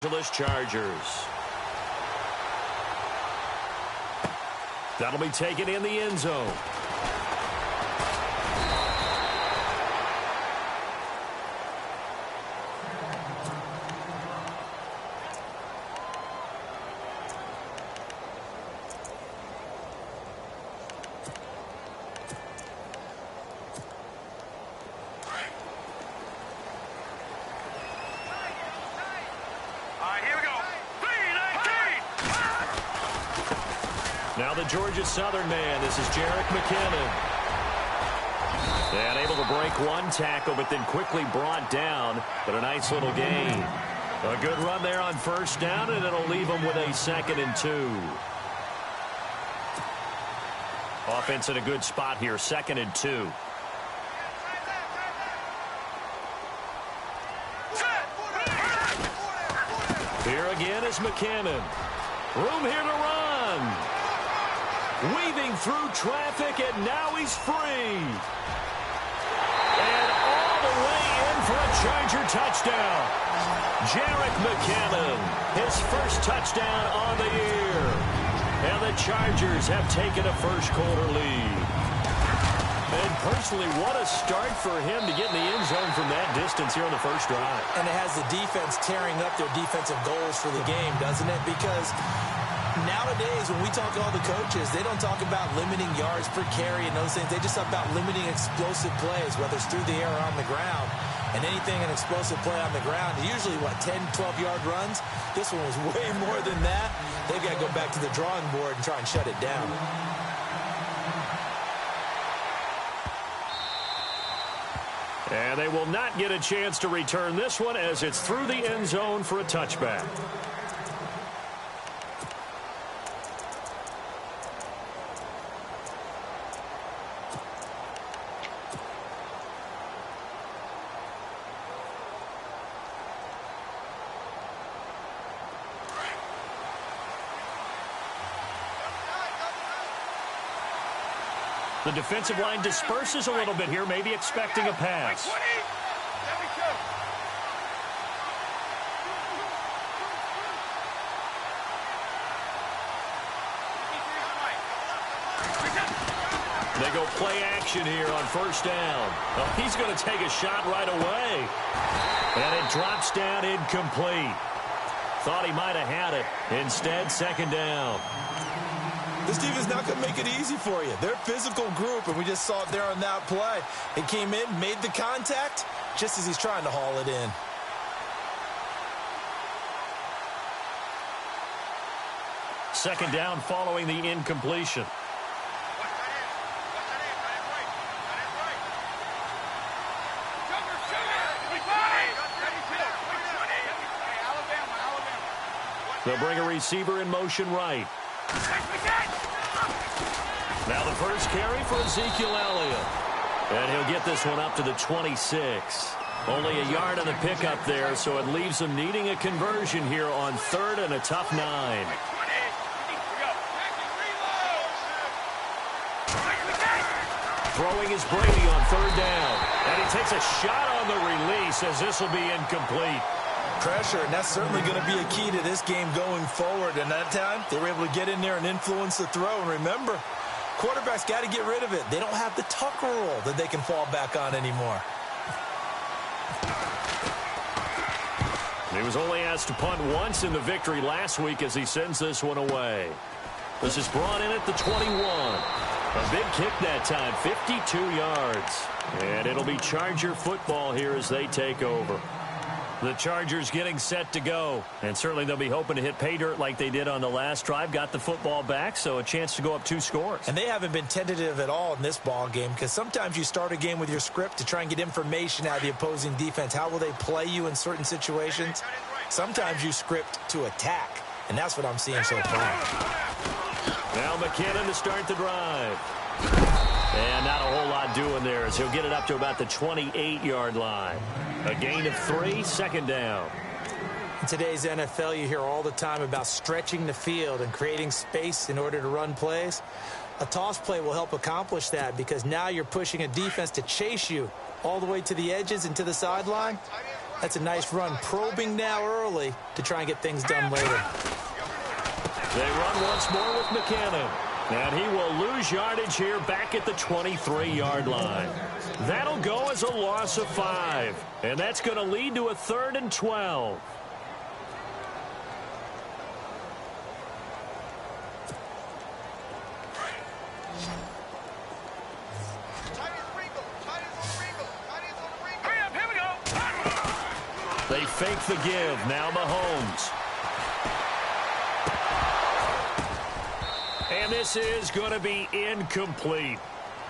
Angeles Chargers. That'll be taken in the end zone. Now the Georgia Southern man, this is Jerick McKinnon. And able to break one tackle, but then quickly brought down. But a nice little gain. A good run there on first down, and it'll leave them with a 2nd and 2. Offense in a good spot here, 2nd and 2. Here again is McKinnon. Room here to run. Weaving through traffic, and now he's free. And all the way in for a Charger touchdown. Jerick McKinnon, his first touchdown on the year. And the Chargers have taken a first-quarter lead. And personally, what a start for him to get in the end zone from that distance here on the first drive. And it has the defense tearing up their defensive goals for the game, doesn't it? Because nowadays, when we talk to all the coaches, they don't talk about limiting yards per carry and those things. They just talk about limiting explosive plays, whether it's through the air or on the ground. And anything an explosive play on the ground, usually, 10, 12-yard runs? This one was way more than that. They've got to go back to the drawing board and try and shut it down. And they will not get a chance to return this one as it's through the end zone for a touchback. The defensive line disperses a little bit here, maybe expecting a pass. They go play action here on first down. Oh, he's going to take a shot right away. And it drops down incomplete. Thought he might have had it. Instead, 2nd down. This defense is not going to make it easy for you. They're a physical group, and we just saw it there on that play. It came in, made the contact, just as he's trying to haul it in. Second down following the incompletion. They'll bring a receiver in motion right. Now the first carry for Ezekiel Elliott. And he'll get this one up to the 26. Only a yard on the pickup there, so it leaves him needing a conversion here on 3rd and a tough 9. Throwing is Brady on 3rd down. And he takes a shot on the release as this will be incomplete. Pressure, and that's certainly going to be a key to this game going forward. And that time, they were able to get in there and influence the throw. And remember, quarterbacks got to get rid of it. They don't have the tuck rule that they can fall back on anymore. He was only asked to punt once in the victory last week as he sends this one away. This is brought in at the 21. A big kick that time, 52 yards. And it'll be Charger football here as they take over. The Chargers getting set to go. And certainly they'll be hoping to hit pay dirt like they did on the last drive. Got the football back, so a chance to go up 2 scores. And they haven't been tentative at all in this ball game, because sometimes you start a game with your script to try and get information out of the opposing defense. How will they play you in certain situations? Sometimes you script to attack, and that's what I'm seeing so far. Now McKinnon to start the drive. And not a whole lot doing there as he'll get it up to about the 28-yard line. A gain of 3, 2nd down. In today's NFL, you hear all the time about stretching the field and creating space in order to run plays. A toss play will help accomplish that, because now you're pushing a defense to chase you all the way to the edges and to the sideline. That's a nice run, probing now early to try and get things done later. They run once more with McKinnon. And he will lose yardage here back at the 23-yard line. That'll go as a loss of 5. And that's going to lead to a 3rd and 12. They fake the give. Now Mahomes. And this is going to be incomplete.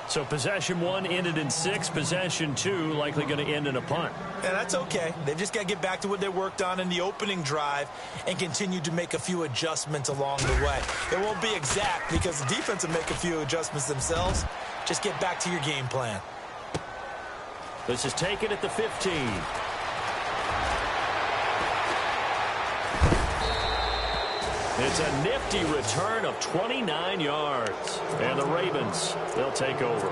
So possession 1 ended in 6. Possession 2 likely going to end in a punt. And that's okay. They've just got to get back to what they worked on in the opening drive and continue to make a few adjustments along the way. It won't be exact because the defense will make a few adjustments themselves. Just get back to your game plan. This is taken at the 15. It's a nifty return of 29 yards. And the Ravens, they'll take over.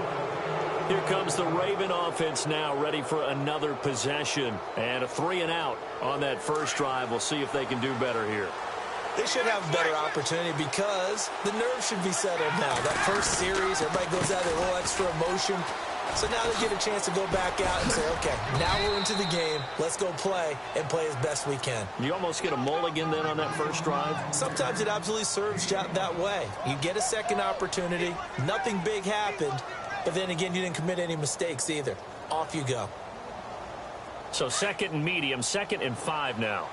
Here comes the Raven offense now, ready for another possession. And a 3-and-out on that first drive. We'll see if they can do better here. They should have a better opportunity because the nerves should be settled now. That first series, everybody goes out with a little extra emotion. So now they get a chance to go back out and say, okay, now we're into the game. Let's go play and play as best we can. You almost get a mulligan then on that first drive? Sometimes it absolutely serves you out that way. You get a second opportunity. Nothing big happened. But then again, you didn't commit any mistakes either. Off you go. So 2nd and medium, 2nd and 5 now.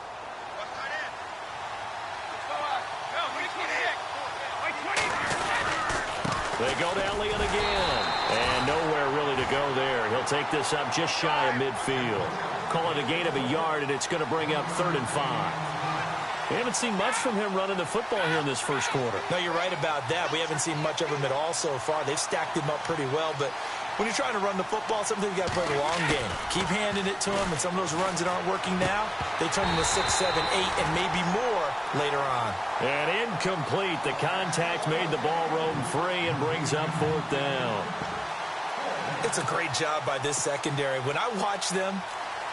They go to Elliott again. And nowhere really to go there. He'll take this up just shy of midfield. Call it a gain of a yard, and it's going to bring up 3rd and 5. We haven't seen much from him running the football here in this first quarter. No, you're right about that. We haven't seen much of him at all so far. They've stacked him up pretty well, but when you're trying to run the football, sometimes you got to play the long game. Keep handing it to him, and some of those runs that aren't working now, they turn into 6, 7, 8, and maybe more later on. And incomplete. The contact made the ball roam free and brings up 4th down. It's a great job by this secondary. When I watch them,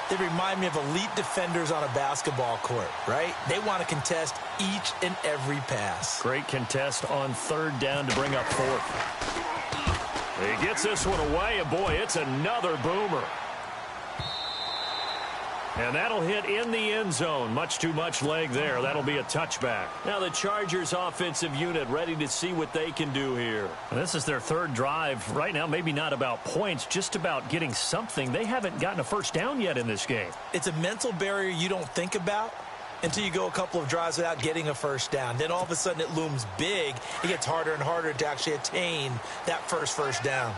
they remind me of elite defenders on a basketball court, right? They want to contest each and every pass. Great contest on 3rd down to bring up 4th. He gets this one away, and boy, it's another boomer. And that'll hit in the end zone. Much too much leg there. That'll be a touchback. Now the Chargers offensive unit ready to see what they can do here. And this is their 3rd drive. Right now, maybe not about points, just about getting something. They haven't gotten a first down yet in this game. It's a mental barrier you don't think about until you go a couple of drives without getting a first down. Then all of a sudden it looms big. It gets harder and harder to actually attain that first down.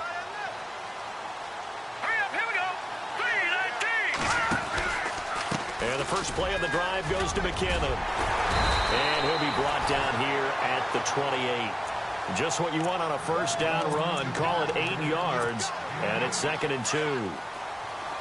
And the first play of the drive goes to McKinnon. And he'll be brought down here at the 28. Just what you want on a first down run. Call it 8 yards. And it's 2nd and 2.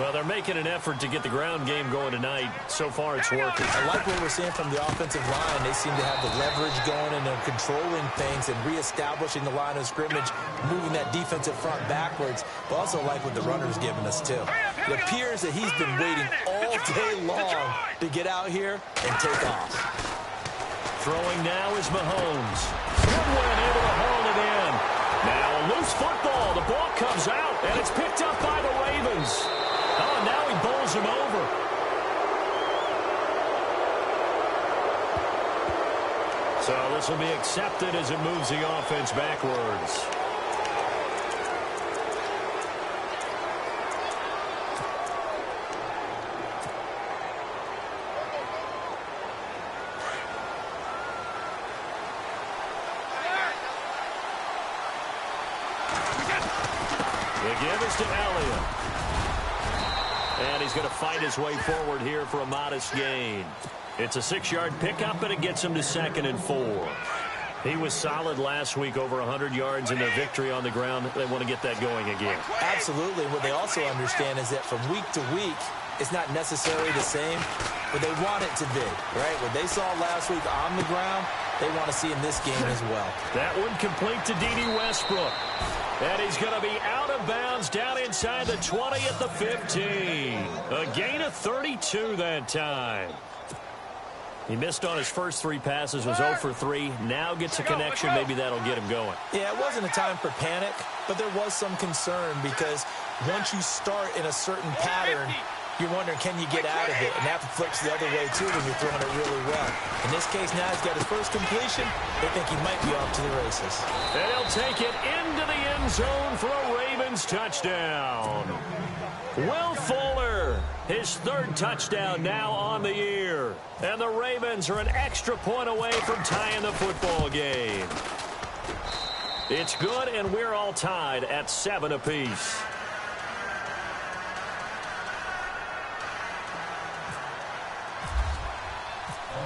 Well, they're making an effort to get the ground game going tonight. So far, it's working. I like what we're seeing from the offensive line. They seem to have the leverage going and they're controlling things and reestablishing the line of scrimmage, moving that defensive front backwards. But also like what the runner's giving us, too. It appears that he's been waiting all day long to get out here and take off. Throwing now is Mahomes. Goodwin able to hold it in. Now a loose football. The ball comes out, and it's picked up by the Ravens. Oh, now he bowls him over. So this will be accepted as it moves the offense backwards. The give is to Elliott. And he's going to fight his way forward here for a modest gain. It's a 6-yard pickup, and it gets him to 2nd and 4. He was solid last week, over 100 yards in their victory on the ground. They want to get that going again. Absolutely. What they also understand is that from week to week, it's not necessarily the same, but they want it to be, right? What they saw last week on the ground, they want to see in this game as well. That one complete to D.D. Westbrook. And he's going to be out of bounds down inside the 20 at the 15. A gain of 32 that time. He missed on his first 3 passes, was 0 for 3. Now gets a connection. Maybe that'll get him going. Yeah, it wasn't a time for panic, but there was some concern because once you start in a certain pattern, you're wondering, can you get out of it? And that flips the other way, too, when you're throwing it really well. In this case, now he's got his first completion. They think he might be off to the races. And he'll take it into the end zone for a Ravens touchdown. Will Fuller, his 3rd touchdown now on the year. And the Ravens are an extra point away from tying the football game. It's good, and we're all tied at 7 apiece.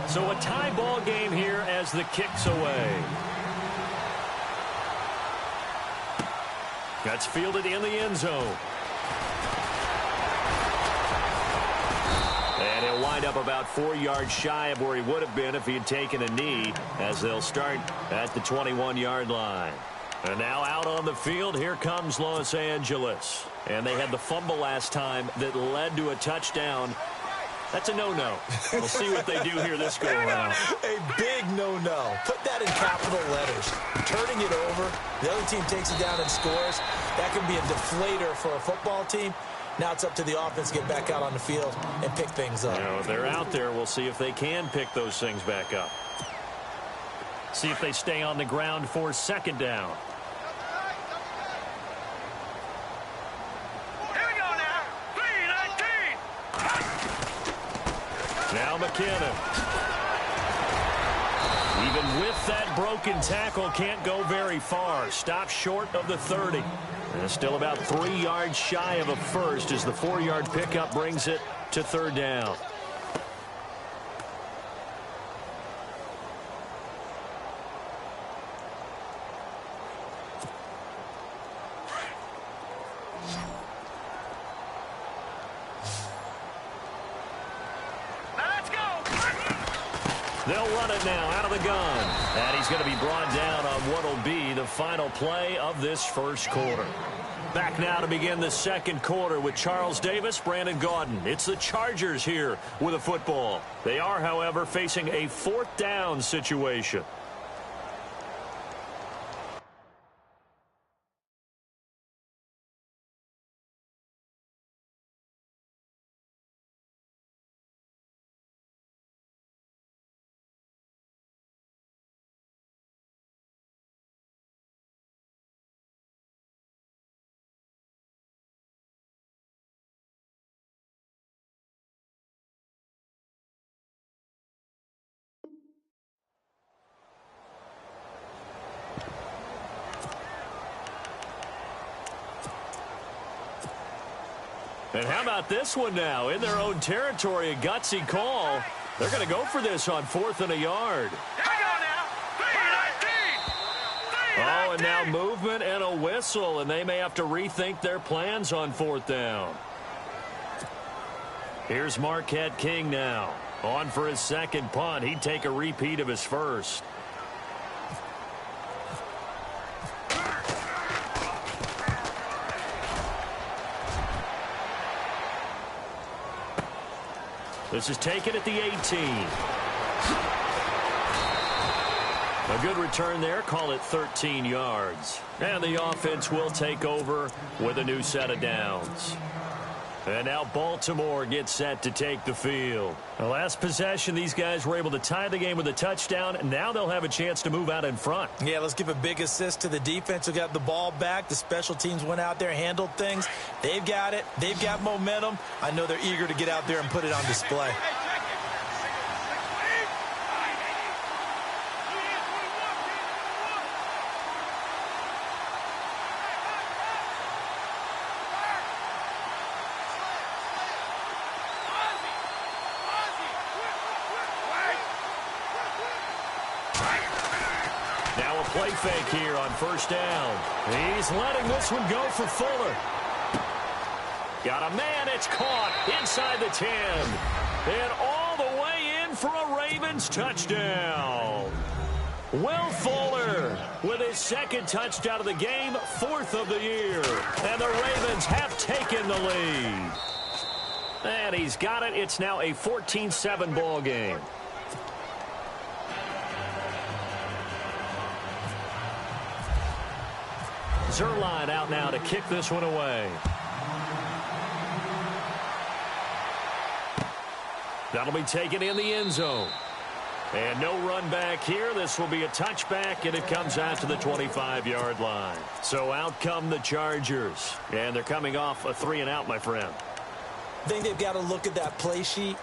So a tie ball game here as the kick's away. That's fielded in the end zone. And he'll wind up about 4 yards shy of where he would have been if he had taken a knee, as they'll start at the 21-yard line. And now out on the field, here comes Los Angeles. And they had the fumble last time that led to a touchdown. That's a no-no. We'll see what they do here this go-around. A big no-no. Put that in capital letters. Turning it over, the other team takes it down and scores. That can be a deflator for a football team. Now it's up to the offense to get back out on the field and pick things up. You know, if they're out there, we'll see if they can pick those things back up. See if they stay on the ground for 2nd down. Now McKinnon. Even with that broken tackle, can't go very far. Stops short of the 30. And still about 3 yards shy of a first as the 4-yard pickup brings it to 3rd down. They'll run it now out of the gun. And he's going to be brought down on what will be the final play of this first quarter. Back now to begin the 2nd quarter with Charles Davis, Brandon Gaudin. It's the Chargers here with a football. They are, however, facing a 4th down situation. And how about this one now? In their own territory, a gutsy call. They're going to go for this on 4th and a yard. Oh, and now movement and a whistle, and they may have to rethink their plans on 4th down. Here's Marquette King now. On for his 2nd punt. He'd take a repeat of his first. This is taken at the 18. A good return there. Call it 13 yards. And the offense will take over with a new set of downs. And now Baltimore gets set to take the field. The last possession, these guys were able to tie the game with a touchdown. Now they'll have a chance to move out in front. Yeah, let's give a big assist to the defense who got the ball back. The special teams went out there, handled things. They've got it. They've got momentum. I know they're eager to get out there and put it on display. Play fake here on 1st down. He's letting this one go for Fuller. Got a man. It's caught inside the 10. And all the way in for a Ravens touchdown. Will Fuller with his second touchdown of the game, 4th of the year. And the Ravens have taken the lead. And he's got it. It's now a 14-7 ball game. Zerline out now to kick this one away. That'll be taken in the end zone. And no run back here. This will be a touchback, and it comes out to the 25-yard line. So out come the Chargers. And they're coming off a 3-and-out, my friend. I think they've got to look at that play sheet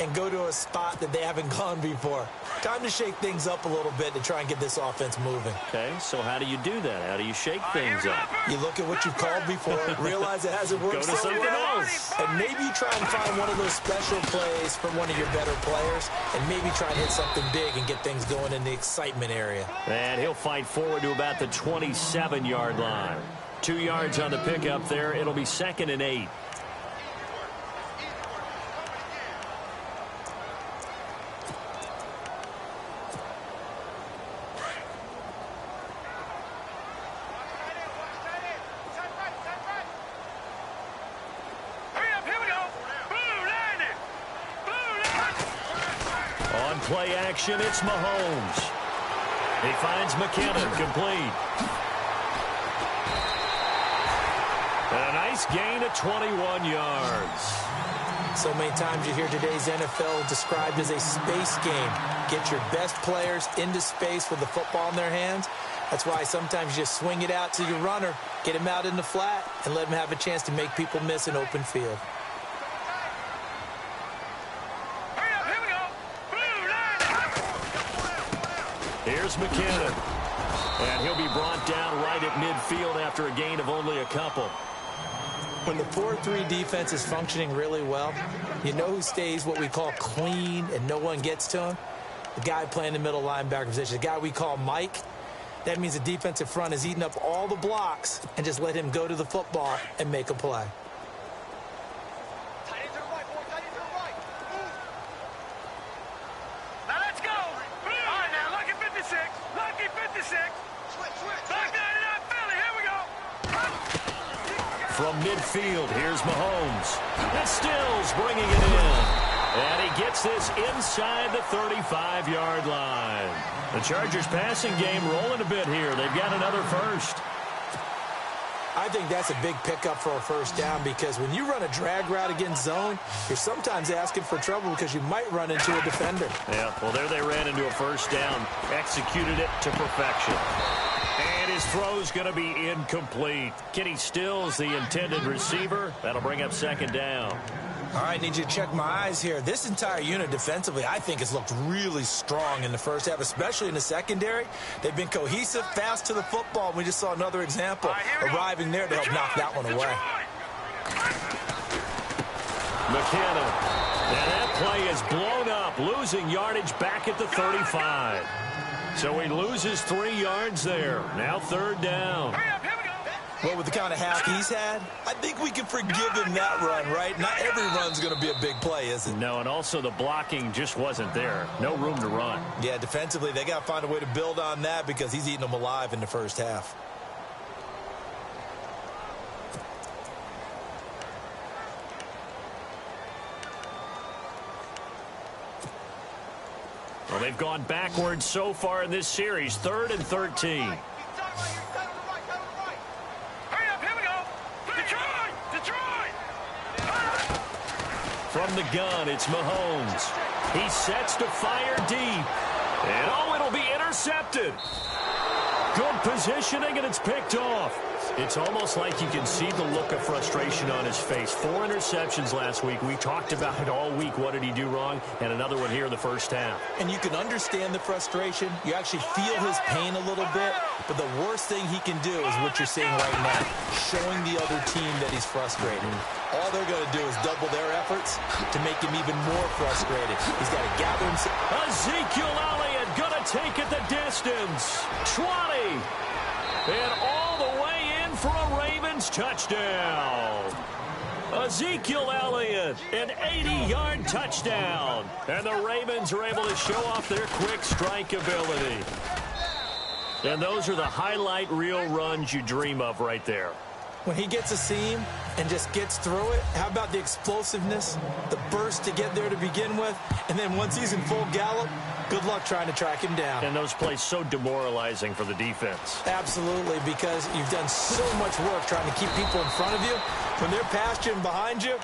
and go to a spot that they haven't gone before. Time to shake things up a little bit to try and get this offense moving. Okay, so how do you do that? How do you shake things up? You look at what you've called before, realize it hasn't worked Go to so something well, else. and maybe you try and find one of those special plays from one of your better players, and maybe try and hit something big and get things going in the excitement area. And he'll fight forward to about the 27-yard line. 2 yards on the pickup there. It'll be 2nd and 8. Play action, it's Mahomes. He finds McKinnon, complete. And a nice gain of 21 yards. So many times you hear today's NFL described as a space game. Get your best players into space with the football in their hands. That's why sometimes you just swing it out to your runner, get him out in the flat, and let him have a chance to make people miss an open field. Here's McKinnon. And he'll be brought down right at midfield after a gain of only a couple. When the 4-3 defense is functioning really well, you know who stays what we call clean and no one gets to him? The guy playing the middle linebacker position, the guy we call Mike. That means the defensive front is eating up all the blocks and just let him go to the football and make a play. From midfield, here's Mahomes. And Stills bringing it in. And he gets this inside the 35-yard line. The Chargers passing game rolling a bit here. They've got another first. I think that's a big pickup for a first down because when you run a drag route against zone, you're sometimes asking for trouble because you might run into a defender. Yeah, well, there they ran into a first down. Executed it to perfection. And his throw's going to be incomplete. Kenny Stills, the intended receiver. That'll bring up 2nd down. All right, need you to check my eyes here. This entire unit defensively, I think, has looked really strong in the first half, especially in the secondary. They've been cohesive, fast to the football. We just saw another example arriving there to help knock that one away. McKinnon. And that play is blown up, losing yardage back at the 35. So he loses 3 yards there. Now 3rd down. Well, with the kind of half he's had, I think we can forgive him that run, right? Not every run's going to be a big play, is it? No, and also the blocking just wasn't there. No room to run. Yeah, defensively, they got to find a way to build on that because he's eating them alive in the first half. Well, they've gone backwards so far in this series. 3rd and 13. From the gun, it's Mahomes. He sets to fire deep. And, oh, it'll be intercepted. Good positioning, and it's picked off. It's almost like you can see the look of frustration on his face. 4 interceptions last week. We talked about it all week. What did he do wrong? And another one here in the first half. And you can understand the frustration. You actually feel his pain a little bit. But the worst thing he can do is what you're seeing right now, showing the other team that he's frustrated. All they're going to do is double their efforts to make him even more frustrated. He's got to gather himself. Ezekiel Elliott going to take it the distance. 20. And all the way in for a Ravens touchdown. Ezekiel Elliott, an 80-yard touchdown. And the Ravens are able to show off their quick strike ability. And those are the highlight reel runs you dream of right there. When he gets a seam and just gets through it, how about the explosiveness, the burst to get there to begin with, and then once he's in full gallop, good luck trying to track him down. And those plays so demoralizing for the defense. Absolutely, because you've done so much work trying to keep people in front of you. When they're past you and behind you,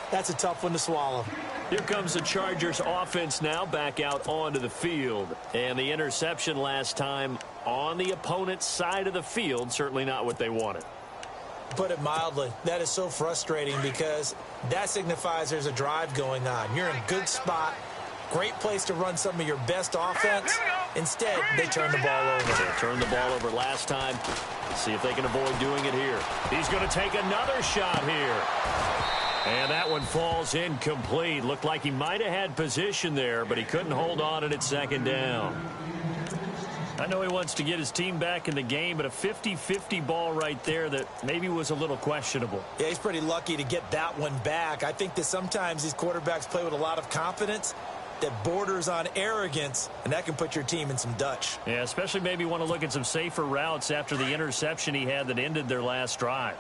that's a tough one to swallow. Here comes the Chargers offense now back out onto the field. And the interception last time on the opponent's side of the field, certainly not what they wanted. Put it mildly, that is so frustrating because that signifies there's a drive going on. You're in a good spot, great place to run some of your best offense. Instead, they turn the ball over. They turned the ball over last time. See if they can avoid doing it here. He's going to take another shot here. And that one falls incomplete. Looked like he might have had position there, but he couldn't hold on at second down. I know he wants to get his team back in the game, but a 50-50 ball right there that maybe was a little questionable. Yeah, he's pretty lucky to get that one back. I think that sometimes these quarterbacks play with a lot of confidence that borders on arrogance, and that can put your team in some Dutch. Yeah, especially maybe want to look at some safer routes after the interception he had that ended their last drive.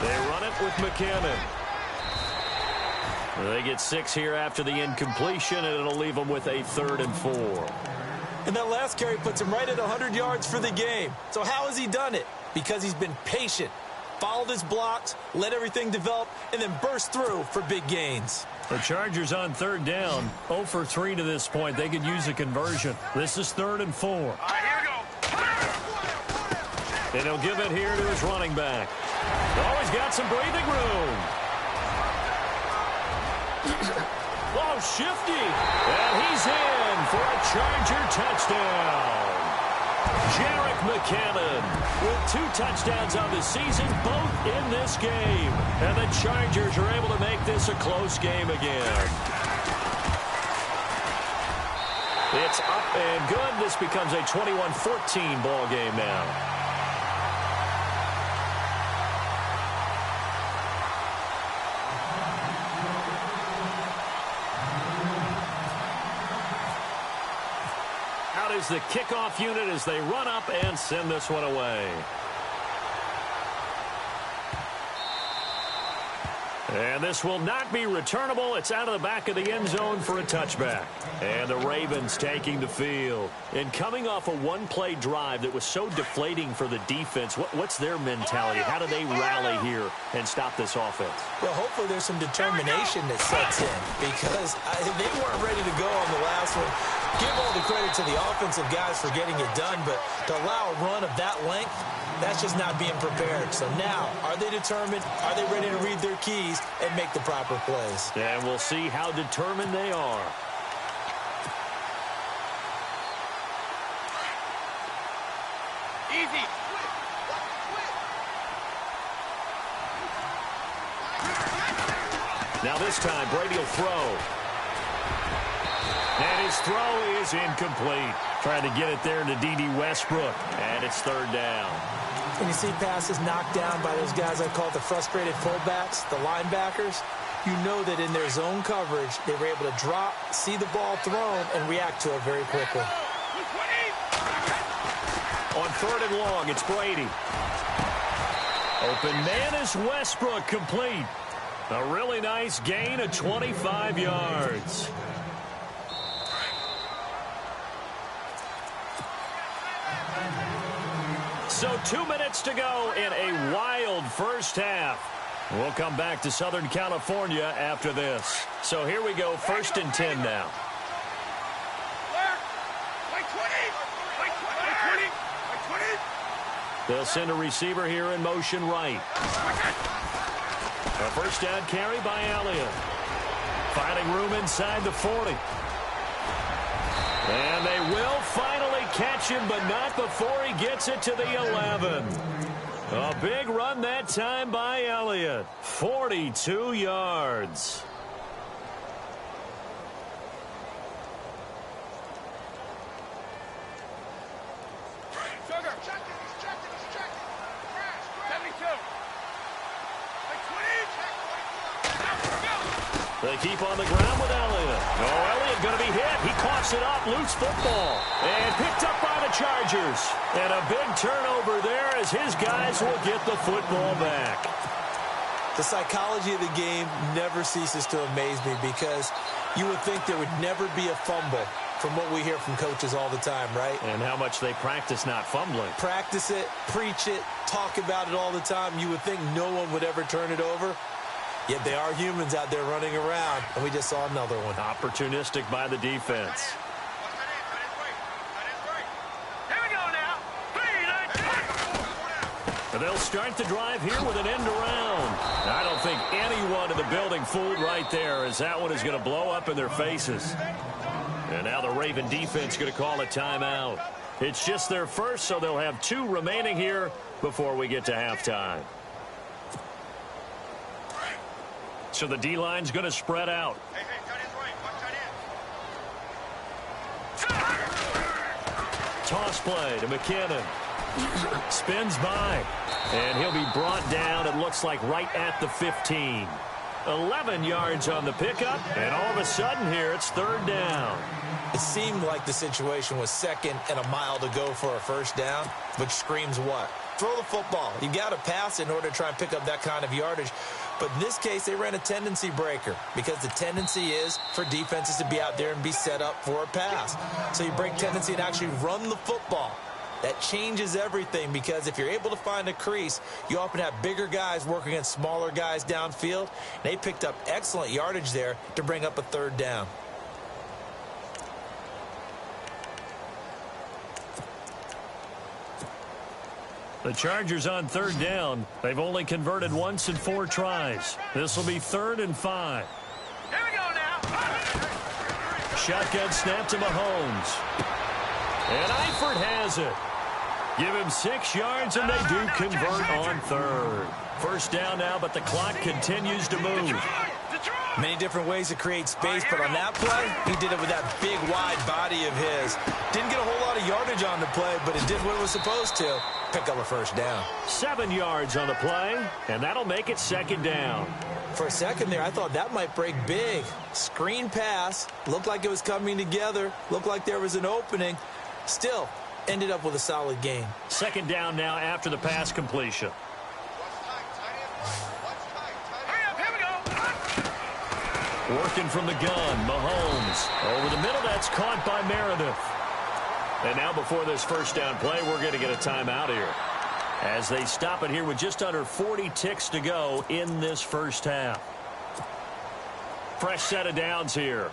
They run it with McKinnon. They get 6 here after the incompletion, and it'll leave them with a 3rd and 4. And that last carry puts him right at 100 yards for the game. So how has he done it? Because he's been patient, followed his blocks, let everything develop, and then burst through for big gains. The Chargers on 3rd down, 0 for 3 to this point. They could use a conversion. This is 3rd and 4. All right, here we go. And he'll give it here to his running back. Oh, he's got some breathing room. Oh, shifty. And he's in for a Charger touchdown. Jerick McKinnon with 2 touchdowns on the season, both in this game. And the Chargers are able to make this a close game again. It's up and good. This becomes a 21-14 ball game now. Is the kickoff unit as they run up and send this one away. And this will not be returnable. It's out of the back of the end zone for a touchback. And the Ravens taking the field. And coming off a one-play drive that was so deflating for the defense, what's their mentality? How do they rally here and stop this offense? Well, hopefully there's some determination that sets in because they weren't ready to go on the last one. Give all the credit to the offensive guys for getting it done, but to allow a run of that length, that's just not being prepared. So now, are they determined? Are they ready to read their keys and make the proper plays? And we'll see how determined they are. Easy. Now this time, Brady will throw. And his throw is incomplete. Trying to get it there to D.D. Westbrook. And it's 3rd down. When you see passes knocked down by those guys I call the frustrated fullbacks, the linebackers, you know that in their zone coverage, they were able to drop, see the ball thrown, and react to it very quickly. On 3rd and long, it's Brady. Open man is Westbrook, complete. A really nice gain of 25 yards. So 2 minutes to go in a wild first half. We'll come back to Southern California after this. So here we go, 1st and 10 now. They'll send a receiver here in motion right. A first down carry by Elliott. Finding room inside the 40. And they will finally catch him, but not before he gets it to the 11. A big run that time by Elliott. 42 yards. They keep on the ground with Elliott. Oh, Elliott going to be hit. He coughs it up. Loose football. And picked up by the Chargers. And a big turnover there as his guys will get the football back. The psychology of the game never ceases to amaze me because you would think there would never be a fumble from what we hear from coaches all the time, right? And how much they practice not fumbling. Practice it, preach it, talk about it all the time. You would think no one would ever turn it over. Yet they are humans out there running around, and we just saw another one. Opportunistic by the defense. They'll start the drive here with an end around. I don't think anyone in the building fooled right there, as that one is going to blow up in their faces. And now the Raven defense going to call a timeout. It's just their first, so they'll have 2 remaining here before we get to halftime. So the D-line's going to spread out. Toss play to McKinnon. Spins by. And he'll be brought down, it looks like, right at the 15. 11 yards on the pickup. And all of a sudden here, it's 3rd down. It seemed like the situation was 2nd and a mile to go for a first down, which screams what? Throw the football. You got to pass in order to try and pick up that kind of yardage. But in this case, they ran a tendency breaker because the tendency is for defenses to be out there and be set up for a pass. So you break tendency and actually run the football. That changes everything because if you're able to find a crease, you often have bigger guys working against smaller guys downfield. They picked up excellent yardage there to bring up a 3rd down. The Chargers on 3rd down. They've only converted once in 4 tries. This will be 3rd and 5. Here we go now. Shotgun snap to Mahomes. And Eifert has it. Give him 6 yards, and they do convert on 3rd. First down now, but the clock continues to move. Many different ways to create space, but on that play, he did it with that big, wide body of his. Didn't get a whole lot of yardage on the play, but it did what it was supposed to. Pick up a first down. 7 yards on the play, and that'll make it 2nd down. For a second there, I thought that might break big. Screen pass. Looked like it was coming together. Looked like there was an opening. Still, ended up with a solid gain. 2nd down now after the pass completion. Working from the gun, Mahomes. Over the middle, that's caught by Meredith. And now before this first down play, we're going to get a timeout here. As they stop it here with just under 40 ticks to go in this first half. Fresh set of downs here.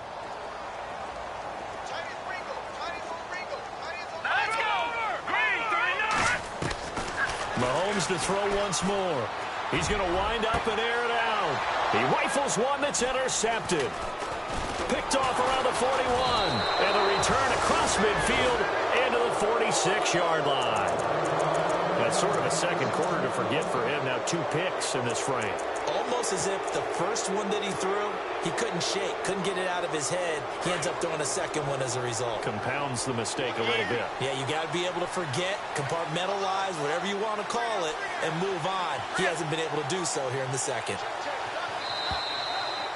Mahomes to throw once more. He's going to wind up and air it out. He rifles one that's intercepted. Picked off around the 41. And the return across midfield into the 46-yard line. That's sort of a second quarter to forget for him. Now 2 picks in this frame. Almost as if the first one that he threw, he couldn't shake, couldn't get it out of his head. He ends up throwing a second one as a result. Compounds the mistake a little bit. Yeah, you got to be able to forget, compartmentalize, whatever you want to call it, and move on. He hasn't been able to do so here in the second.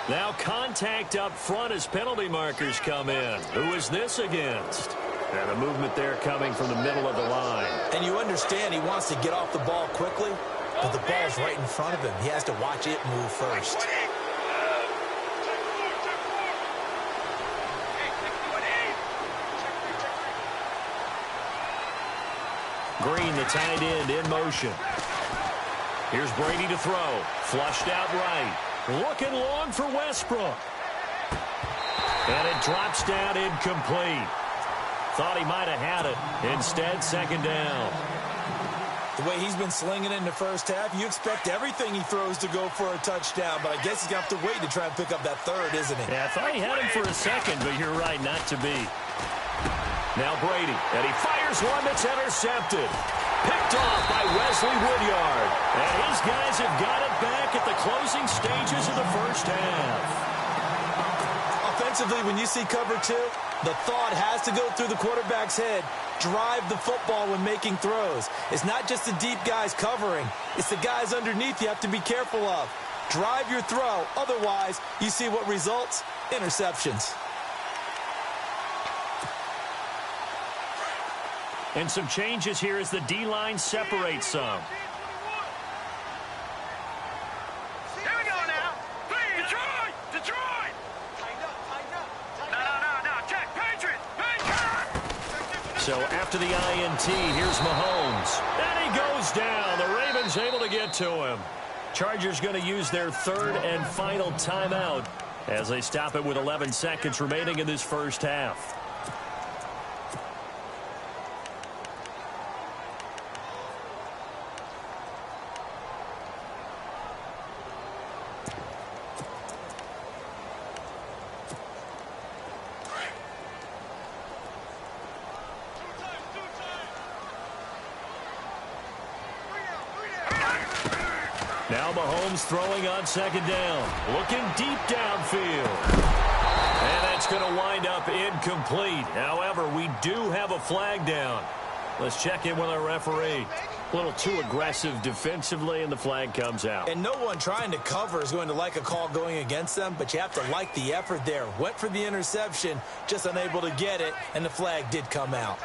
Now contact up front as penalty markers come in. Who is this against? And a movement there coming from the middle of the line. And you understand he wants to get off the ball quickly, but the ball's right in front of him. He has to watch it move first. Green, the tight end, in motion. Here's Brady to throw. Flushed out right. Looking long for Westbrook. And it drops down incomplete. Thought he might have had it. Instead, 2nd down. The way he's been slinging it in the first half, you expect everything he throws to go for a touchdown, but I guess he's got to wait to try and pick up that 3rd, isn't he? Yeah, I thought he had him for a second, but you're right, not to be. Now Brady, and he fires one that's intercepted. Picked off by Wesley Woodyard. And his guys have got it back at the closing stages of the first half. Offensively, when you see cover 2, the thought has to go through the quarterback's head. Drive the football when making throws. It's not just the deep guys covering. It's the guys underneath you have to be careful of. drive your throw. Otherwise, you see what results? Interceptions. And some changes here as the D-line separates some. Here we go now. Detroit! Detroit! No. Check. Patriots! So after the INT, here's Mahomes. And he goes down. The Ravens able to get to him. Chargers going to use their third and final timeout as they stop it with 11 seconds remaining in this first half. Now Mahomes throwing on second down. Looking deep downfield. And that's going to wind up incomplete. However, we do have a flag down. Let's check in with our referee. A little too aggressive defensively, and the flag comes out. And no one trying to cover is going to like a call going against them, but you have to like the effort there. Went for the interception, just unable to get it, and the flag did come out.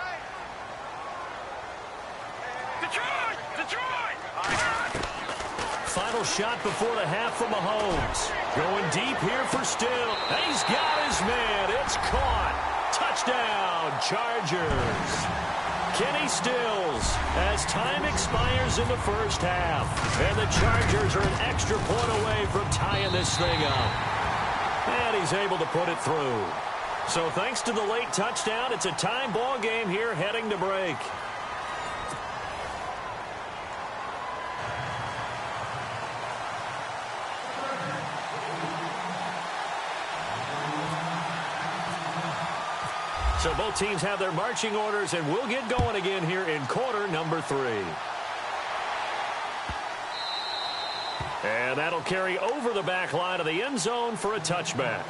Detroit! Final shot before the half from Mahomes. Going deep here for Still. He's got his man. It's caught. Touchdown, Chargers. Kenny Stills as time expires in the first half. And the Chargers are an extra point away from tying this thing up. And he's able to put it through. So thanks to the late touchdown, it's a tie ball game here heading to break. So both teams have their marching orders, and we'll get going again here in quarter number 3. And that'll carry over the back line of the end zone for a touchback.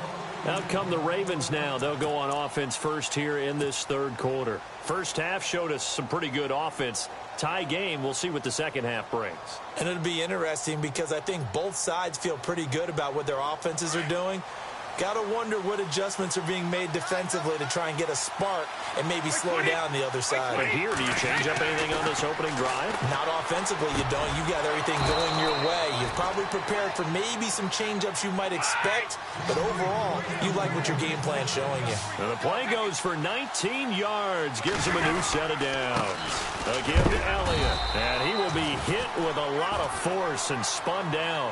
Out come the Ravens now. They'll go on offense first here in this third quarter. First half showed us some pretty good offense. Tie game. We'll see what the second half brings. And it'll be interesting because I think both sides feel pretty good about what their offenses are doing. Got to wonder what adjustments are being made defensively to try and get a spark and maybe slow down the other side. But here, do you change up anything on this opening drive? Not offensively, you don't. You got everything going your way. You've probably prepared for maybe some change-ups you might expect, but overall, you like what your game plan's showing you. And the play goes for 19 yards. Gives him a new set of downs. Again to Elliott. And he will be hit with a lot of force and spun down.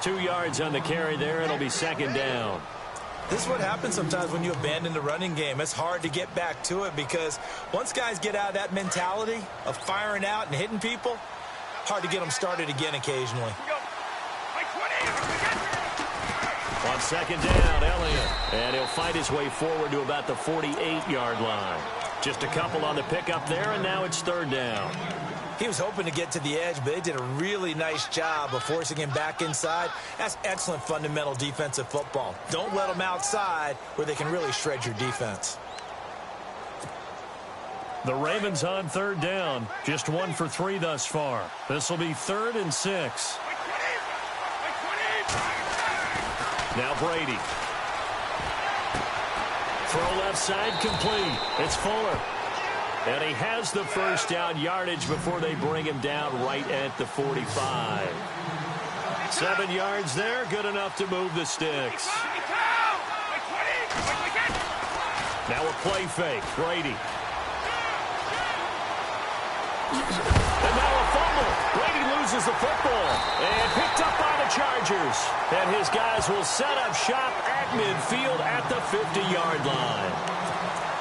2 yards on the carry there. It'll be second down. This is what happens sometimes when you abandon the running game. It's hard to get back to it because once guys get out of that mentality of firing out and hitting people, hard to get them started again occasionally. On second down, Elliott. And he'll fight his way forward to about the 48-yard line. Just a couple on the pickup there, and now it's third down. He was hoping to get to the edge, but they did a really nice job of forcing him back inside. That's excellent fundamental defensive football. Don't let them outside where they can really shred your defense. The Ravens on third down. Just 1 for 3 thus far. This will be 3rd and 6. Now Brady. Throw left side complete. It's Fuller. And he has the first down yardage before they bring him down right at the 45. 7 yards there, good enough to move the sticks. Now a play fake, Brady. And now a fumble. Brady loses the football. And picked up by the Chargers. And his guys will set up shop at midfield at the 50-yard line.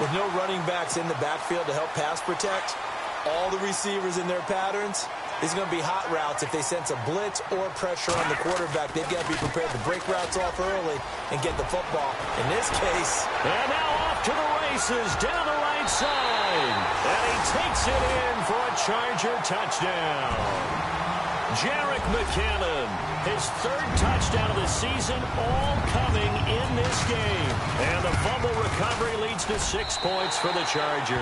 With no running backs in the backfield to help pass protect, all the receivers in their patterns, these are going to be hot routes if they sense a blitz or pressure on the quarterback. They've got to be prepared to break routes off early and get the football. In this case. And now off to the races down the right side. And he takes it in for a Charger touchdown. Jerick McKinnon, his 3rd touchdown of the season, all coming in this game. And the fumble recovery leads to 6 points for the Chargers.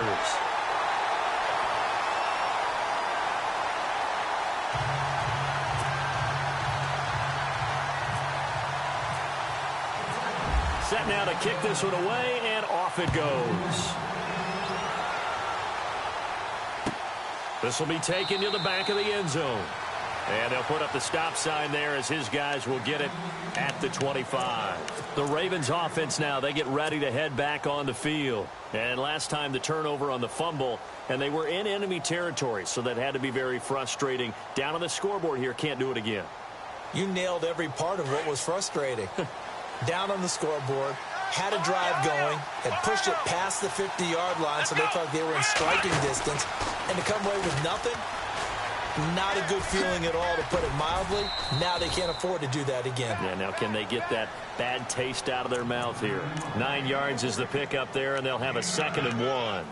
set now to kick this one away, and off it goes. This will be taken to the back of the end zone. And they'll put up the stop sign there as his guys will get it at the 25. The Ravens offense now, they get ready to head back on the field. And last time the turnover on the fumble, and they were in enemy territory, so that had to be very frustrating. Down on the scoreboard here, can't do it again. You nailed every part of what was frustrating. Down on the scoreboard, had a drive going, had pushed it past the 50-yard line, so they thought they were in striking distance, and to come away with nothing, not a good feeling at all, to put it mildly. Now they can't afford to do that again. Yeah, now can they get that bad taste out of their mouth here? 9 yards is the pickup there, and they'll have a 2nd and 1.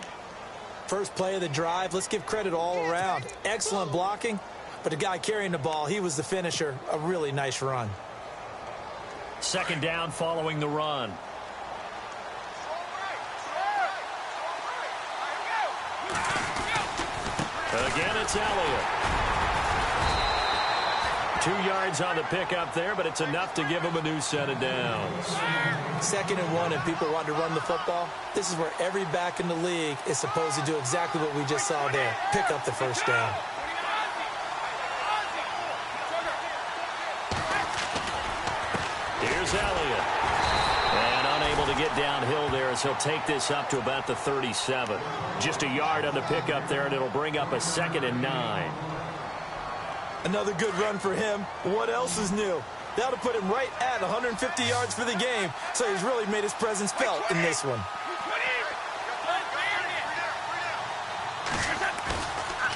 First play of the drive, let's give credit all around. Excellent blocking, but the guy carrying the ball, he was the finisher. A really nice run. 2nd down following the run. Again, it's Elliott. 2 yards on the pickup there, but it's enough to give him a new set of downs. 2nd and 1, and people want to run the football. This is where every back in the league is supposed to do exactly what we just saw there. Pick up the first down. Here's Elliott. And unable to get downhill there as he'll take this up to about the 37. Just a yard on the pickup there, and it'll bring up a 2nd and 9. Another good run for him. What else is new? That'll put him right at 150 yards for the game, so he's really made his presence felt in this one.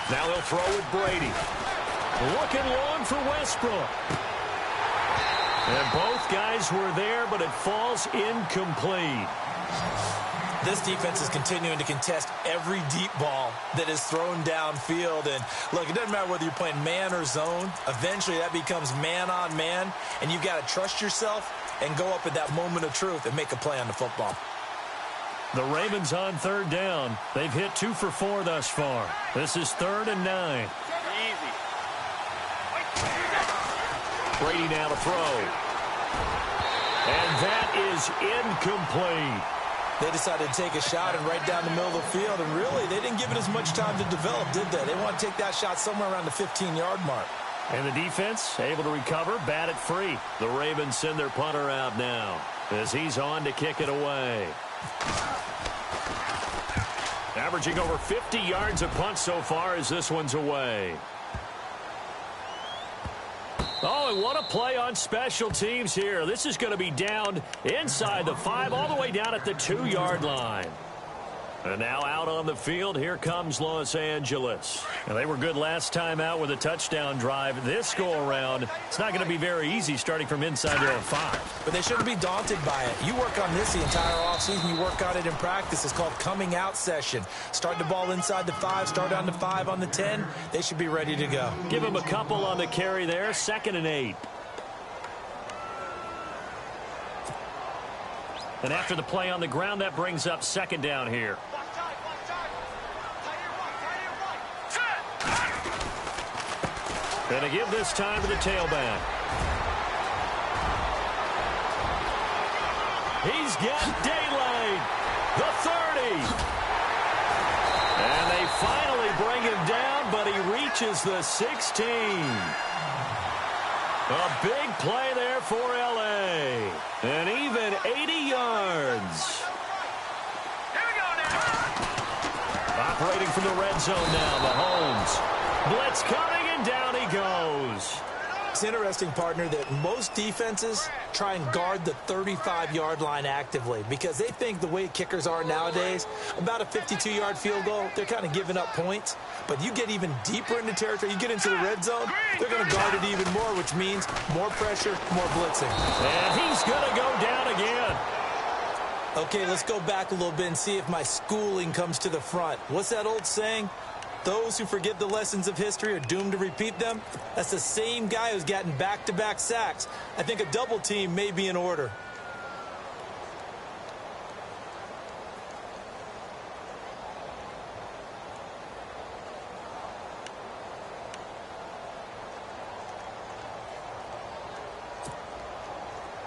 Now they'll throw with Brady. Looking long for Westbrook. And both guys were there, but it falls incomplete. This defense is continuing to contest every deep ball that is thrown downfield. And, look, it doesn't matter whether you're playing man or zone. Eventually, that becomes man-on-man, and you've got to trust yourself and go up at that moment of truth and make a play on the football. The Ravens on 3rd down. They've hit 2 for 4 thus far. This is 3rd and 9. Brady now to throw. And that is incomplete. They decided to take a shot and right down the middle of the field, and really, they didn't give it as much time to develop, did they? They want to take that shot somewhere around the 15-yard mark. And the defense able to recover, bat it free. The Ravens send their punter out now as he's on to kick it away. Averaging over 50 yards a punt so far as this one's away. Oh, and what a play on special teams here. This is going to be down inside the 5, all the way down at the 2-yard line. And now out on the field, here comes Los Angeles. And they were good last time out with a touchdown drive. This go-around, it's not going to be very easy starting from inside their own 5. But they shouldn't be daunted by it. You work on this the entire offseason. You work on it in practice. It's called coming out session. Start the ball inside the 5, start on the 5 on the 10. They should be ready to go. Give them a couple on the carry there, 2nd and 8. And after the play on the ground, that brings up 2nd down here. Going to give this time to the tailback. He's got daylight. The 30. And they finally bring him down, but he reaches the 16. A big play there for L.A. And even 80 yards. Here we go now. Operating from the red zone now, Mahomes. Blitz coming, and down he goes. It's interesting, partner, that most defenses try and guard the 35-yard line actively because they think the way kickers are nowadays, about a 52-yard field goal, they're kind of giving up points. But you get even deeper into territory, you get into the red zone, they're going to guard it even more, which means more pressure, more blitzing. And he's going to go down again. Okay, let's go back a little bit and see if my schooling comes to the front. What's that old saying? Those who forget the lessons of history are doomed to repeat them. That's the same guy who's gotten back-to-back sacks. I think a double team may be in order.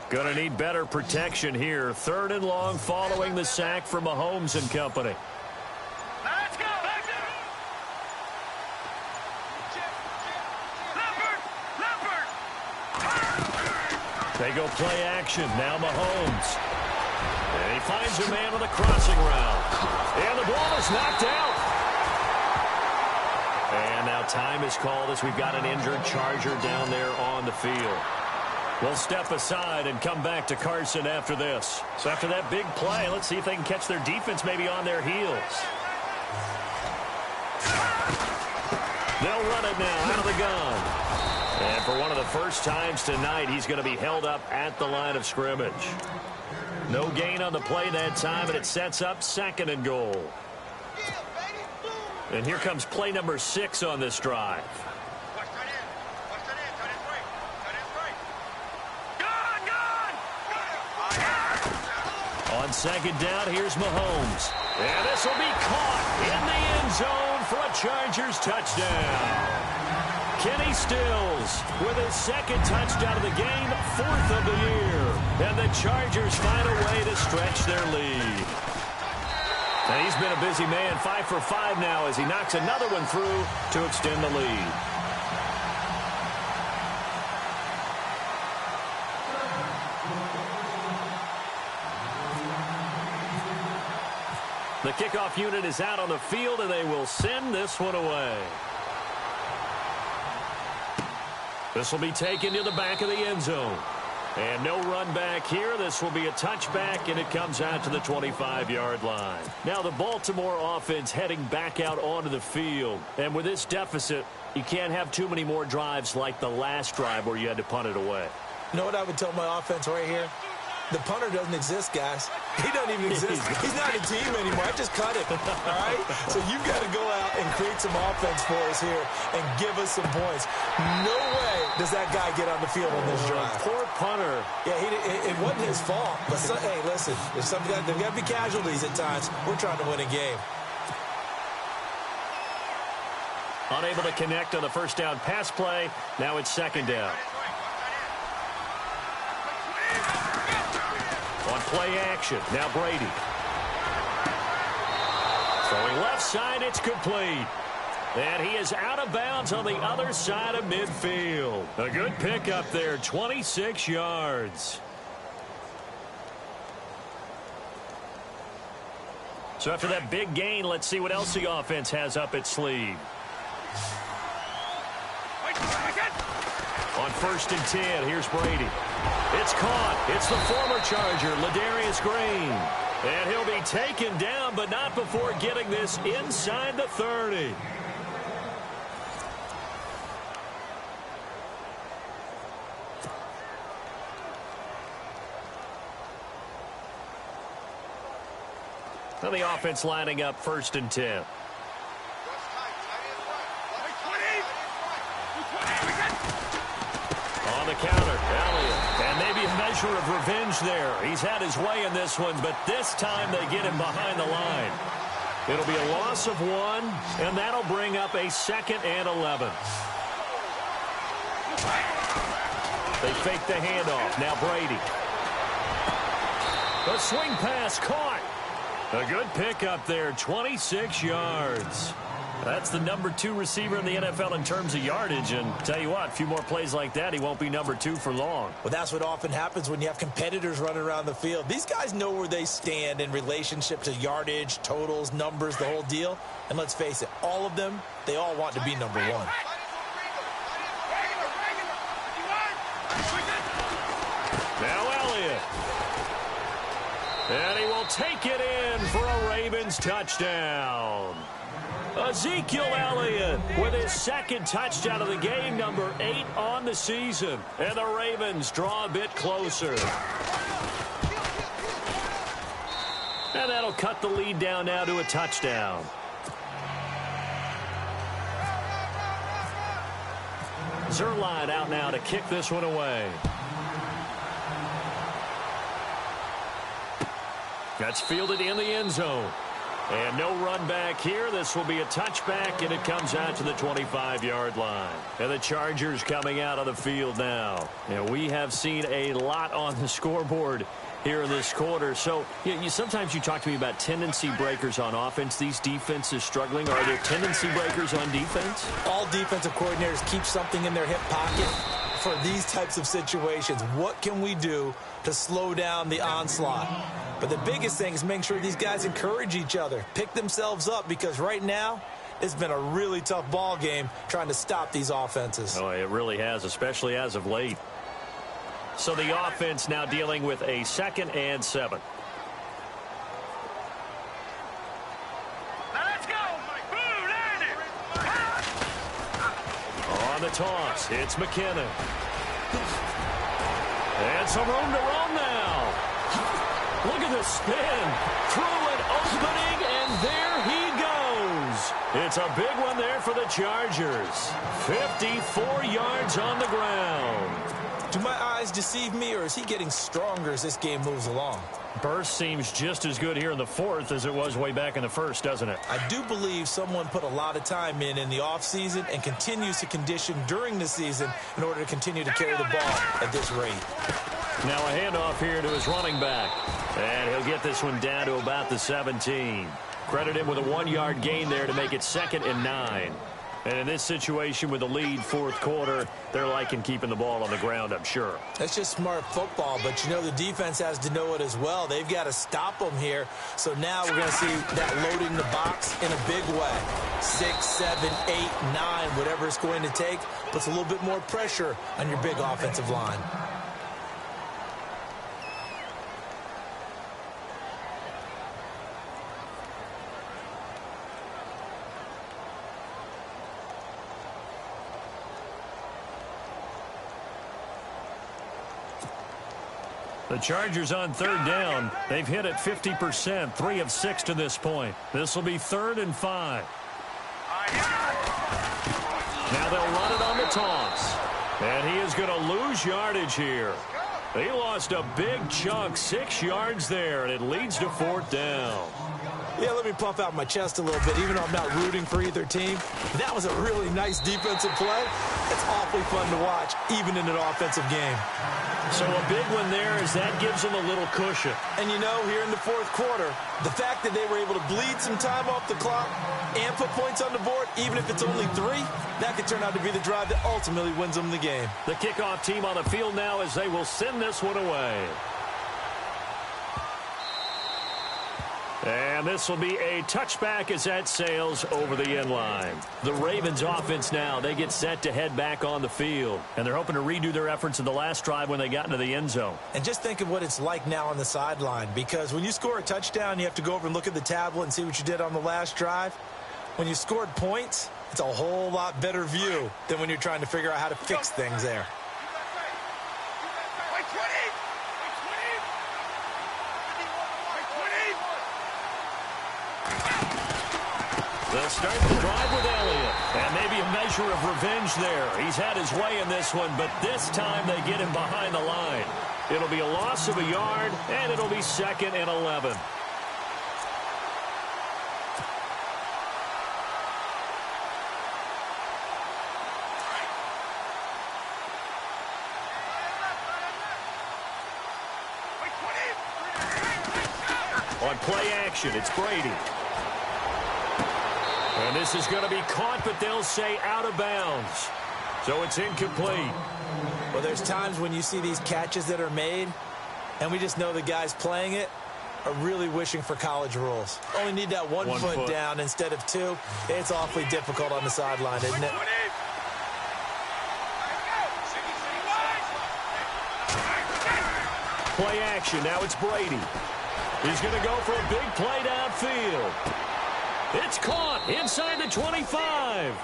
Going to need better protection here. 3rd and long following the sack from Mahomes and company. Let's go. They go play action. Now Mahomes. And he finds a man on the crossing route. And the ball is knocked out. And now time is called as we've got an injured Charger down there on the field. We'll step aside and come back to Carson after this. So after that big play, let's see if they can catch their defense maybe on their heels. They'll run it now out of the gun. And for one of the first times tonight, he's going to be held up at the line of scrimmage. No gain on the play that time, and it sets up 2nd and goal. And here comes play number 6 on this drive. On 2nd down, here's Mahomes. And this will be caught in the end zone for a Chargers touchdown. Kenny Stills with his 2nd touchdown of the game, 4th of the year. And the Chargers find a way to stretch their lead. And he's been a busy man, 5 for 5 now as he knocks another one through to extend the lead. The kickoff unit is out on the field, and they will send this one away. This will be taken to the back of the end zone. And no run back here. This will be a touchback, and it comes out to the 25-yard line. Now the Baltimore offense heading back out onto the field. And with this deficit, you can't have too many more drives like the last drive where you had to punt it away. You know what I would tell my offense right here? The punter doesn't exist, guys. He doesn't even exist. He's not a team anymore. I just cut him, all right? So you've got to go out and create some offense for us here and give us some points. No way does that guy get on the field on this drive. Poor punter. Yeah, it wasn't his fault. But, hey, listen, there's got to be casualties at times. We're trying to win a game. Unable to connect on the first down pass play. Now it's 2nd down. On play action, now Brady. Throwing left side, it's complete. And he is out of bounds on the other side of midfield. A good pickup there, 26 yards. So after that big gain, let's see what else the offense has up its sleeve. On 1st and 10, here's Brady. It's caught. It's the former Charger, Ladarius Green. And he'll be taken down, but not before getting this inside the 30. Now the offense lining up 1st and 10. On the counter, Elliott. And maybe a measure of revenge there. He's had his way in this one, but this time they get him behind the line. It'll be a loss of 1, and that'll bring up a 2nd and 11. They fake the handoff. Now Brady. A swing pass caught. A good pickup there, 26 yards. That's the number 2 receiver in the NFL in terms of yardage. And tell you what, a few more plays like that, he won't be number 2 for long. Well, that's what often happens when you have competitors running around the field. These guys know where they stand in relationship to yardage, totals, numbers, the whole deal. And let's face it, all of them, they all want to be number 1. Now Elliott. And he will take it in for a Ravens touchdown. Ezekiel Elliott with his 2nd touchdown of the game, number 8 on the season. And the Ravens draw a bit closer. And that'll cut the lead down now to a touchdown. Zerline out now to kick this one away. That's fielded in the end zone. And no run back here. This will be a touchback, and it comes out to the 25-yard line. And the Chargers coming out on the field now. And we have seen a lot on the scoreboard here in this quarter. So sometimes you talk to me about tendency breakers on offense. These defenses struggling. Are there tendency breakers on defense? All defensive coordinators keep something in their hip pocket for these types of situations. What can we do to slow down the onslaught? But the biggest thing is making sure these guys encourage each other, pick themselves up, because right now it's been a really tough ball game trying to stop these offenses. Oh, it really has, especially as of late. So the offense now dealing with a 2nd and 7. Let's go. Boom, land it. On the toss, it's McKinnon. And some room to run now. Look at the spin. Through an opening, and there he goes. It's a big one there for the Chargers. 54 yards on the ground. Do my eyes deceive me, or is he getting stronger as this game moves along? Burst seems just as good here in the 4th as it was way back in the 1st, doesn't it? I do believe someone put a lot of time in the offseason and continues to condition during the season in order to continue to carry the ball at this rate. Now a handoff here to his running back. And he'll get this one down to about the 17. Credit him with a 1-yard gain there to make it 2nd and 9. And in this situation with the lead 4th quarter, they're liking keeping the ball on the ground, I'm sure. That's just smart football, but you know the defense has to know it as well. They've got to stop them here. So now we're going to see that loading the box in a big way. 6, 7, 8, 9, whatever it's going to take, puts a little bit more pressure on your big offensive line. The Chargers on 3rd down. They've hit it 50%, 3 of 6 to this point. This will be 3rd and 5. Now they'll run it on the toss. And he is going to lose yardage here. He lost a big chunk, 6 yards there, and it leads to 4th down. Yeah, let me puff out my chest a little bit, even though I'm not rooting for either team. That was a really nice defensive play. It's awfully fun to watch, even in an offensive game. So a big one there as that gives them a little cushion. And you know, here in the 4th quarter, the fact that they were able to bleed some time off the clock and put points on the board, even if it's only 3, that could turn out to be the drive that ultimately wins them the game. The kickoff team on the field now as they will send this one away. And this will be a touchback as that sails over the end line. The Ravens offense now, they get set to head back on the field. And they're hoping to redo their efforts in the last drive when they got into the end zone. And just think of what it's like now on the sideline, because when you score a touchdown, you have to go over and look at the tablet and see what you did on the last drive. When you scored points, it's a whole lot better view than when you're trying to figure out how to fix things there. They'll start the drive with Elliott. And maybe a measure of revenge there. He's had his way in this one, but this time they get him behind the line. It'll be a loss of a yard, and it'll be 2nd and 11. On play action, it's Brady. And this is going to be caught, but they'll say out of bounds. So it's incomplete. Well, there's times when you see these catches that are made, and we just know the guys playing it are really wishing for college rules. Only need that one foot down instead of 2. It's awfully difficult on the sideline, isn't it? Play action. Now it's Brady. He's going to go for a big play downfield. It's caught inside the 25.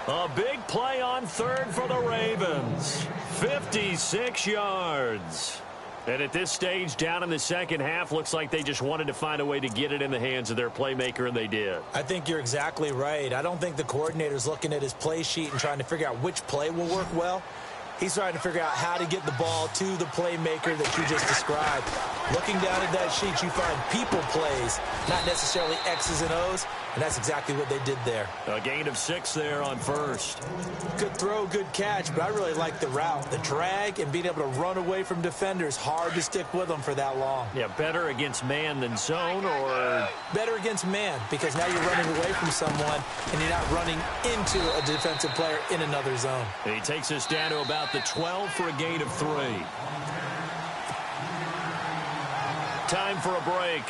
A big play on 3rd for the Ravens. 56 yards. And at this stage, down in the second half, looks like they just wanted to find a way to get it in the hands of their playmaker, and they did. I think you're exactly right. I don't think the coordinator's looking at his play sheet and trying to figure out which play will work well. He's trying to figure out how to get the ball to the playmaker that you just described. Looking down at that sheet, you find people plays, not necessarily X's and O's, and that's exactly what they did there. A gain of 6 there on first. Good throw, good catch, but I really like the route. The drag and being able to run away from defenders, hard to stick with them for that long. Yeah, better against man than zone, or? Better against man, because now you're running away from someone and you're not running into a defensive player in another zone. He takes us down to about the 12 for a gain of 3. Time for a break.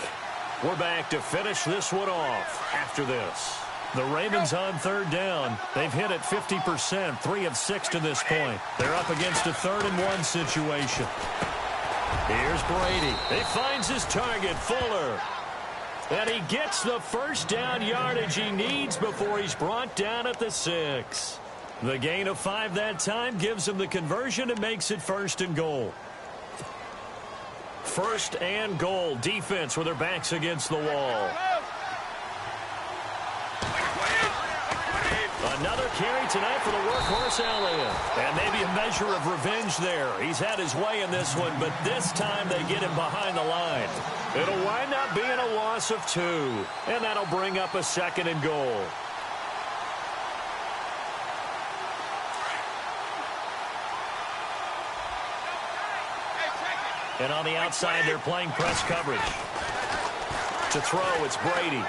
We're back to finish this one off after this. The Ravens on third down. They've hit it 50%, 3 of 6 to this point. They're up against a 3rd-and-1 situation. Here's Brady. He finds his target, Fuller. And he gets the first down yardage he needs before he's brought down at the 6. The gain of 5 that time gives him the conversion and makes it 1st and goal. 1st and goal. Defense with their backs against the wall. Another carry tonight for the workhorse Elliott. And maybe a measure of revenge there. He's had his way in this one, but this time they get him behind the line. It'll wind up being a loss of 2. And that'll bring up a 2nd and goal. And on the outside, they're playing press coverage. To throw, it's Brady.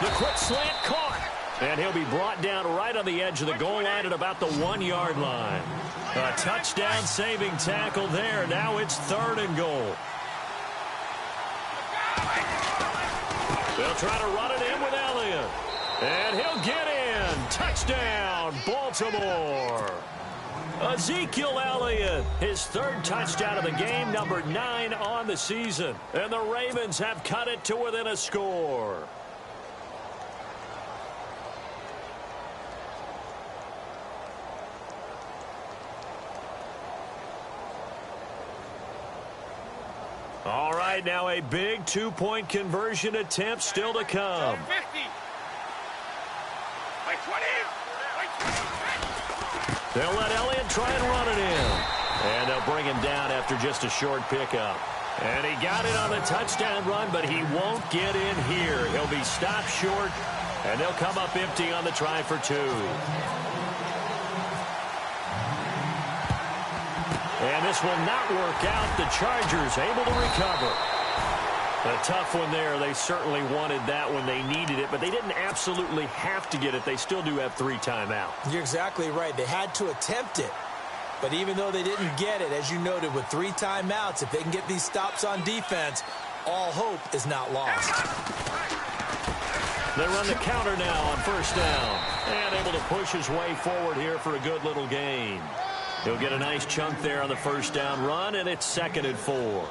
The quick slant caught. And he'll be brought down right on the edge of the goal line at about the 1-yard line. A touchdown-saving tackle there. Now it's 3rd and goal. They'll try to run it in with Elliott. And he'll get in. Touchdown, Baltimore. Ezekiel Elliott, his 3rd touchdown of the game, number 9 on the season. And the Ravens have cut it to within a score. All right, now a big 2-point conversion attempt still to come. 50. Like 20. They'll let Elliott try and run it in. And they'll bring him down after just a short pickup. And he got it on the touchdown run, but he won't get in here. He'll be stopped short, and they'll come up empty on the try for 2. And this will not work out. The Chargers able to recover. A tough one there. They certainly wanted that when they needed it, but they didn't absolutely have to get it. They still do have 3 timeouts. You're exactly right. They had to attempt it. But even though they didn't get it, as you noted, with 3 timeouts, if they can get these stops on defense, all hope is not lost. They run the counter now on 1st down. And able to push his way forward here for a good little gain. He'll get a nice chunk there on the 1st down run, and it's 2nd and 4.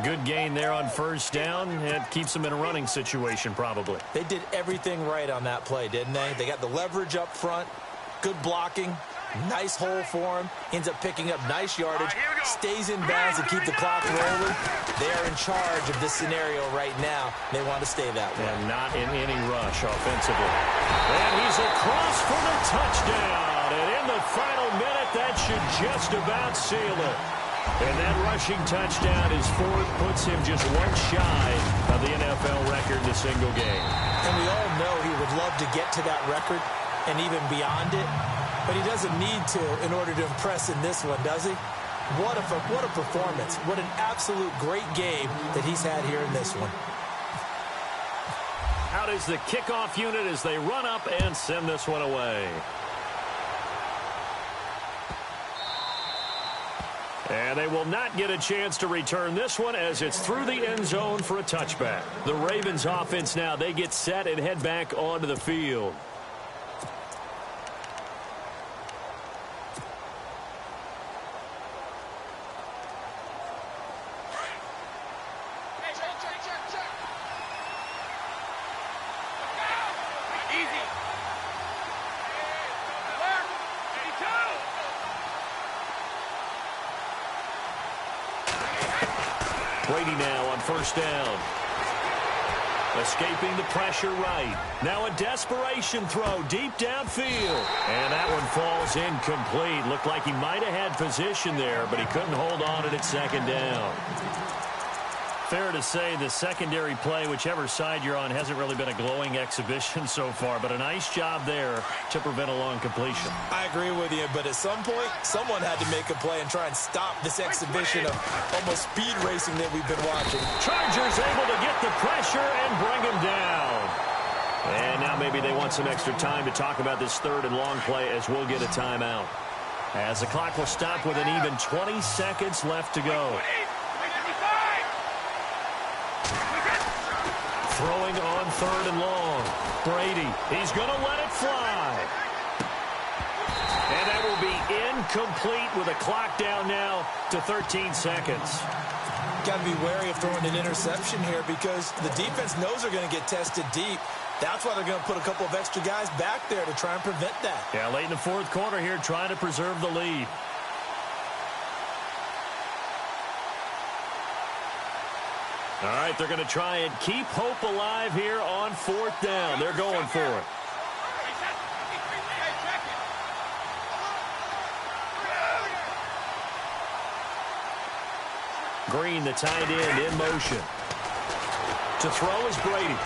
Good gain there on 1st down. It keeps them in a running situation, probably. They did everything right on that play, didn't they? They got the leverage up front, good blocking, nice hole for him, ends up picking up nice yardage, stays in bounds to keep the clock rolling. They are in charge of this scenario right now. They want to stay that way. And not in any rush offensively. And he's across for the touchdown. And in the final minute, that should just about seal it. And that rushing touchdown is 4th, puts him just 1 shy of the NFL record in a single game. And we all know he would love to get to that record and even beyond it, but he doesn't need to in order to impress in this one, does he? What a performance. What an absolute great game that he's had here in this one. Out is the kickoff unit as they run up and send this one away. And they will not get a chance to return this one as it's through the end zone for a touchback. The Ravens offense now, they get set and head back onto the field. Brady now on 1st down. Escaping the pressure right. Now a desperation throw deep downfield. And that one falls incomplete. Looked like he might have had position there, but he couldn't hold on at second down. Fair to say the secondary play, whichever side you're on, hasn't really been a glowing exhibition so far, but a nice job there to prevent a long completion. I agree with you, but at some point, someone had to make a play and try and stop this exhibition of almost speed racing that we've been watching. Chargers able to get the pressure and bring him down. And now maybe they want some extra time to talk about this third and long play as we'll get a timeout. As the clock will stop with an even 20 seconds left to go. Throwing on third and long. Brady, he's going to let it fly. And that will be incomplete with a clock down now to 13 seconds. Got to be wary of throwing an interception here because the defense knows they're going to get tested deep. That's why they're going to put a couple of extra guys back there to try and prevent that. Yeah, late in the fourth quarter here, trying to preserve the lead. All right, they're going to try and keep hope alive here on fourth down. They're going for it. Green, the tight end, in motion. To throw is Brady.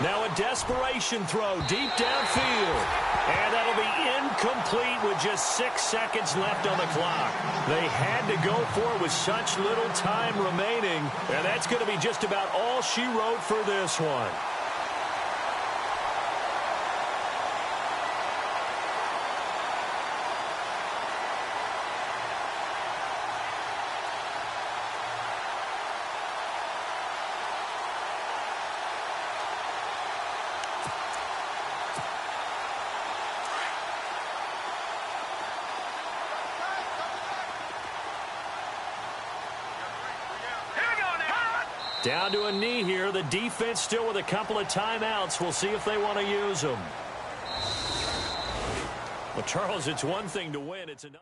Now a desperation throw deep downfield. And that'll be incomplete with just 6 seconds left on the clock. They had to go for it with such little time remaining. And that's going to be just about all she wrote for this one. Down to a knee here. The defense still with a couple of timeouts. We'll see if they want to use them. Well, Charles, it's one thing to win. It's another.